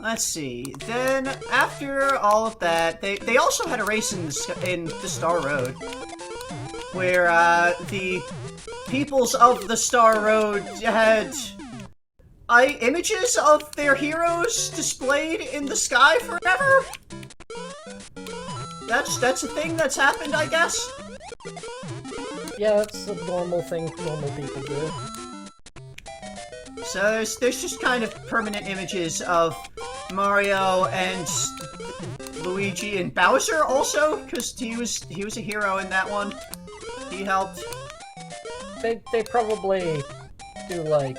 let's see. Then, after all of that, they also had a race in the Star Road, where the peoples of the Star Road had images of their heroes displayed in the sky forever. That's a thing that's happened, I guess. Yeah, that's a normal thing normal people do. So there's just kind of permanent images of Mario and Luigi and Bowser also, because he was a hero in that one. He helped. They probably do like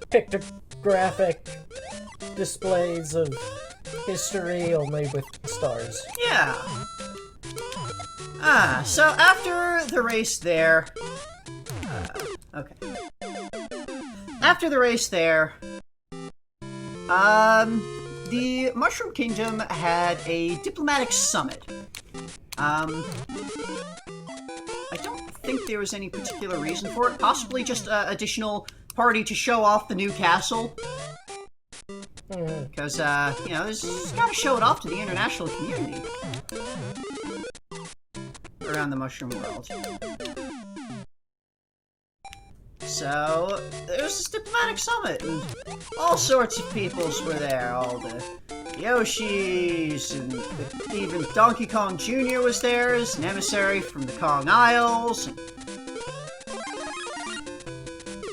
pictographic displays of history only with stars. Yeah. So after the race there... okay. After the race there... the Mushroom Kingdom had a diplomatic summit. I don't think there was any particular reason for it. Possibly just an additional party to show off the new castle. Because, you know, this gotta show it off to the international community. Around the Mushroom World. So, there was this diplomatic summit, and all sorts of peoples were there. All the Yoshis, and even Donkey Kong Jr. was there as an emissary from the Kong Isles.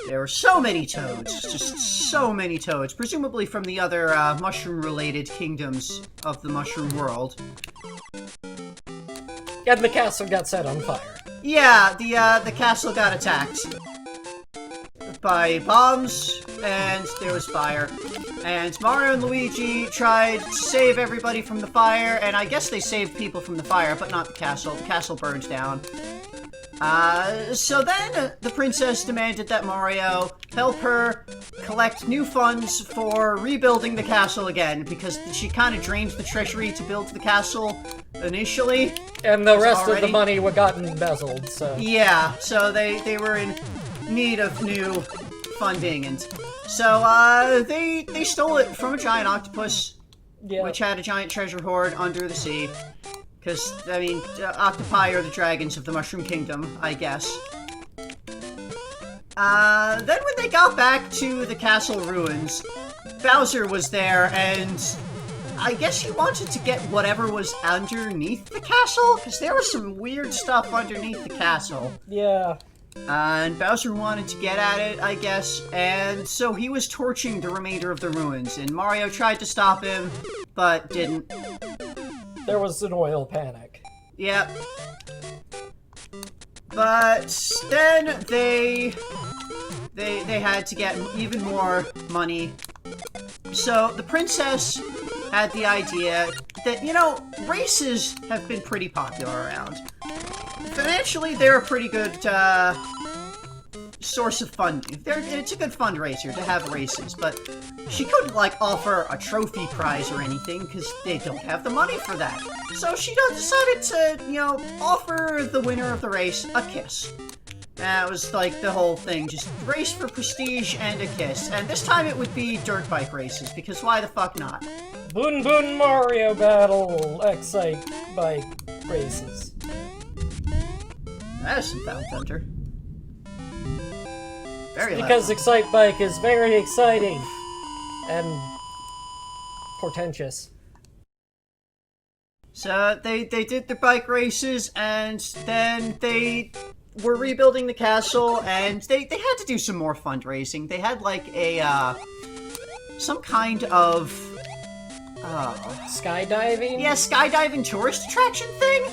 There were so many toads, just so many toads, presumably from the other mushroom-related kingdoms of the Mushroom World. And the castle got set on fire. Yeah, the castle got attacked by bombs, and there was fire. And Mario and Luigi tried to save everybody from the fire, and I guess they saved people from the fire, but not the castle. The castle burned down. So then the princess demanded that Mario help her collect new funds for rebuilding the castle again, because she kind of drained the treasury to build the castle initially. And the rest of the money got embezzled, so... Yeah, so they were in need of new funding, and so, they stole it from a giant octopus, which had a giant treasure hoard under the sea. Because, I mean, octopi are the dragons of the Mushroom Kingdom, I guess. Then when they got back to the castle ruins, Bowser was there, and I guess he wanted to get whatever was underneath the castle, because there was some weird stuff underneath the castle. Yeah. And Bowser wanted to get at it, I guess, and so he was torching the remainder of the ruins, and Mario tried to stop him, but didn't. There was an oil panic. Yep. But then they had to get even more money. So the princess had the idea that, you know, races have been pretty popular around. Financially, they're a pretty good source of funding. It's a good fundraiser to have races, but she couldn't, like, offer a trophy prize or anything, because they don't have the money for that. So she decided to, you know, offer the winner of the race a kiss. That was, like, the whole thing. Just race for prestige and a kiss. And this time it would be dirt bike races, because why the fuck not? Boon Boon Mario Battle Excite Bike Races. That is some Fountain Thunder. Very loud. Because Excite Bike is very exciting. And portentous. So they did the bike races, and then they were rebuilding the castle, and they had to do some more fundraising. They had like a some kind of skydiving? Yeah, skydiving tourist attraction thing.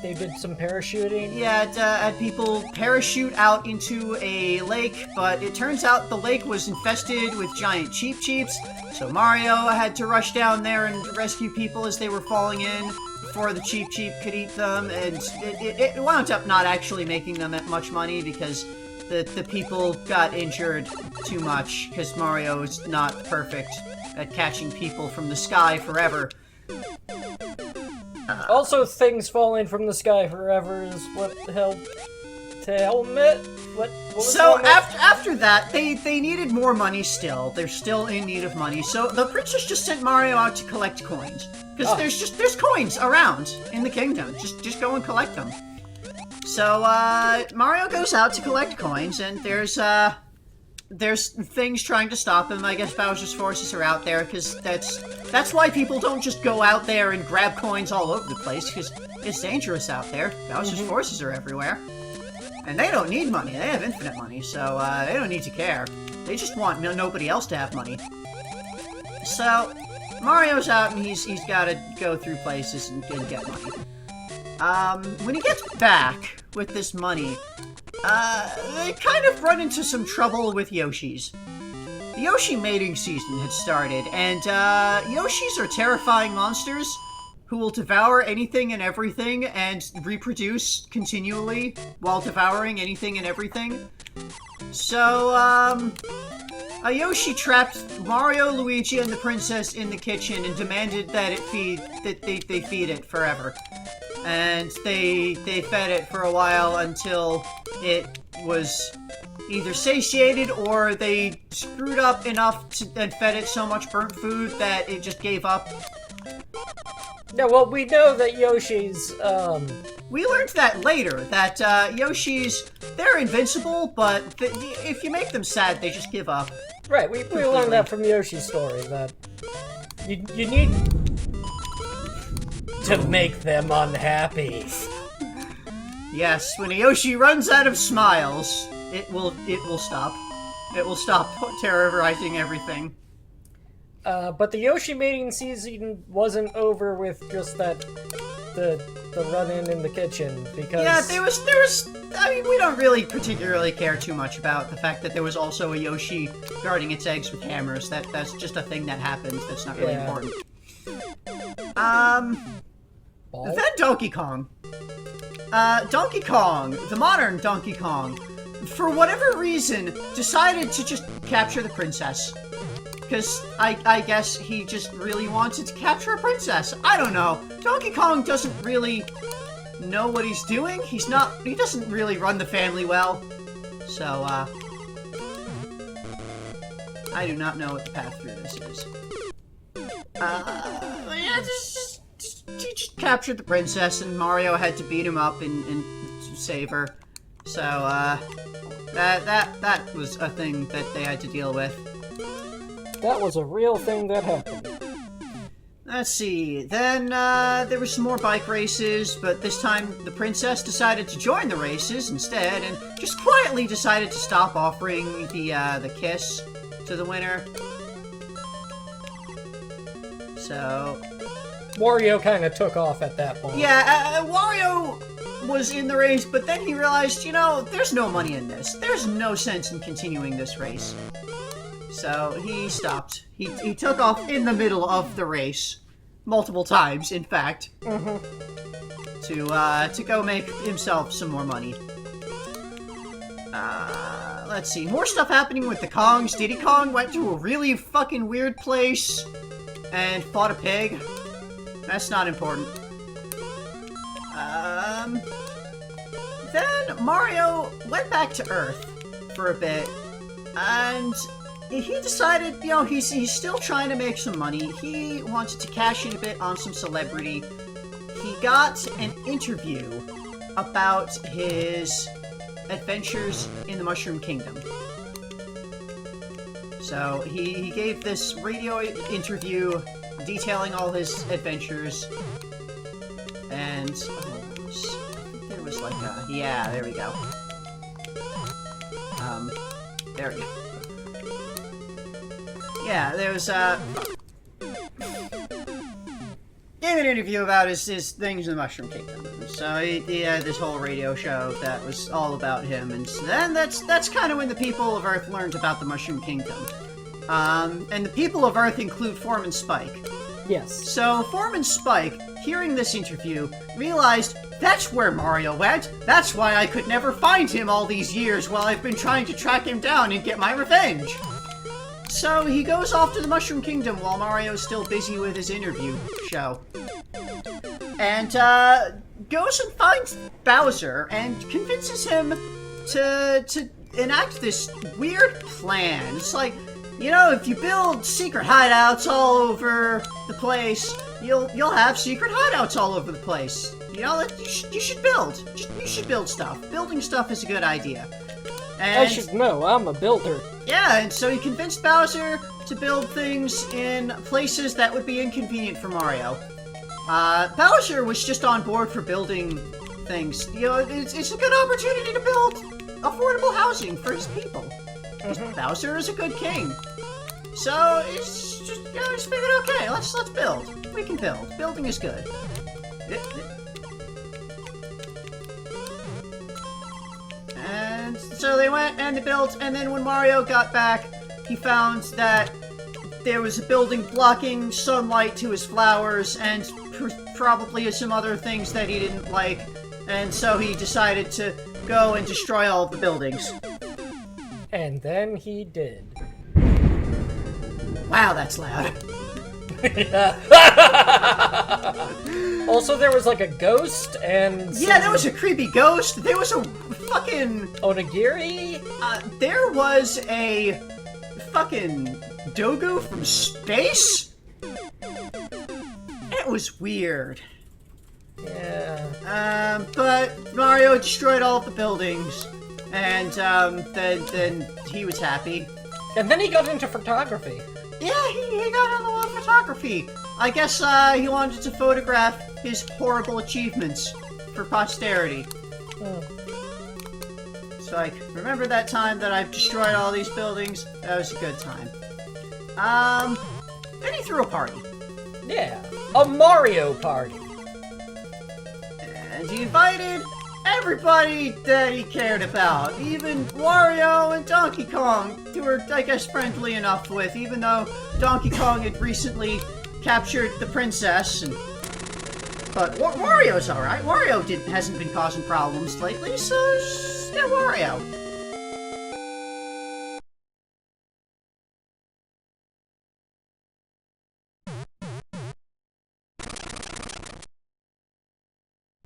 They did some parachuting. Yeah, had people parachute out into a lake, but it turns out the lake was infested with giant Cheep Cheeps, so Mario had to rush down there and rescue people as they were falling in before the Cheep Cheep could eat them, and it wound up not actually making them that much money because the people got injured too much, because Mario is not perfect at catching people from the sky forever. Also, things falling from the sky forever is what helped helmet? What was So wrong with- after that, they needed more money still. They're still in need of money. So the princess just sent Mario out to collect coins. Because there's coins around in the kingdom. Just go and collect them. So Mario goes out to collect coins, and there's things trying to stop him. I guess Bowser's forces are out there, because that's why people don't just go out there and grab coins all over the place, because it's dangerous out there. Bowser's forces are everywhere. And they don't need money. They have infinite money, so they don't need to care. They just want nobody else to have money. So Mario's out, and he's got to go through places and get money. When he gets back with this money, they kind of run into some trouble with Yoshis. The Yoshi mating season had started, and Yoshis are terrifying monsters who will devour anything and everything and reproduce continually while devouring anything and everything. So, a Yoshi trapped Mario, Luigi, and the princess in the kitchen and demanded that they feed it forever. And they fed it for a while until it was either satiated or they screwed up enough and fed it so much burnt food that it just gave up. Yeah, well, we know that Yoshi's, We learned that later, that Yoshis, they're invincible, but if you make them sad, they just give up. Right, we learned that from Yoshi's story, that you need to make them unhappy. Yes, when a Yoshi runs out of smiles, it will stop. It will stop terrorizing everything. But the Yoshi mating season wasn't over with just the run-in in the kitchen, because... Yeah, there was... I mean, we don't really particularly care too much about the fact that there was also a Yoshi guarding its eggs with hammers. That's just a thing that happens. That's not really important. Ball? Then Donkey Kong. Donkey Kong, the modern Donkey Kong, for whatever reason, decided to just capture the princess. Because I guess he just really wanted to capture a princess. I don't know. Donkey Kong doesn't really know what he's doing. He doesn't really run the family well. So, I do not know what the path through this is. Yeah, he just captured the princess, and Mario had to beat him up and save her. So, that was a thing that they had to deal with. That was a real thing that happened. Let's see, then, there were some more bike races, but this time the princess decided to join the races instead, and just quietly decided to stop offering the kiss to the winner. So... Wario kind of took off at that point. Yeah, Wario was in the race, but then he realized, there's no money in this. There's no sense in continuing this race. So he stopped. He took off in the middle of the race. Multiple times, in fact. To go make himself some more money. Let's see. More stuff happening with the Kongs. Diddy Kong went to a really fucking weird place and fought a pig. That's not important. Then Mario went back to Earth for a bit, and he decided, he's still trying to make some money. He wanted to cash in a bit on some celebrity. He got an interview about his adventures in the Mushroom Kingdom. So he gave this radio interview detailing all his adventures, and I think there was like a... Yeah, there we go. There we go. Yeah, there was gave an interview about his things in the Mushroom Kingdom. So he had this whole radio show that was all about him, and then that's kind of when the people of Earth learned about the Mushroom Kingdom. And the people of Earth include Form and Spike. Yes. So Form and Spike, hearing this interview, realized that's where Mario went. That's why I could never find him all these years while I've been trying to track him down and get my revenge. So he goes off to the Mushroom Kingdom while Mario's still busy with his interview show. And goes and finds Bowser and convinces him to enact this weird plan. It's like, you know, if you build secret hideouts all over the place, you'll have secret hideouts all over the place. You know, you should build. You should build stuff. Building stuff is a good idea. And, I should know, I'm a builder. yeah, and so he convinced Bowser to build things in places that would be inconvenient for Mario. Bowser was just on board for building things. You know, it's a good opportunity to build affordable housing for his people. Bowser is a good king. So, it's just, you know, just figured, okay, let's build. We can build. Building is good. And so they went and they built, and then when Mario got back, he found that there was a building blocking sunlight to his flowers, and probably some other things that he didn't like, and so he decided to go and destroy all of the buildings. And then he did. Wow, that's loud. Also, there was like a ghost and... Yeah, there was a creepy ghost. There was a fucking... Onigiri? There was a fucking Dogu from space? It was weird. Yeah. But Mario destroyed all of the buildings, and then he was happy. And then he got into photography. Yeah, he got into a lot of photography. I guess he wanted to photograph his horrible achievements for posterity. So like, remember that time that I've destroyed all these buildings? That was a good time. Then he threw a party. Yeah, a Mario party. And he invited everybody that he cared about, even Wario and Donkey Kong, who were, I guess, friendly enough with, even though Donkey Kong had recently captured the princess. But Wario's alright. Wario hasn't been causing problems lately, so yeah, Wario.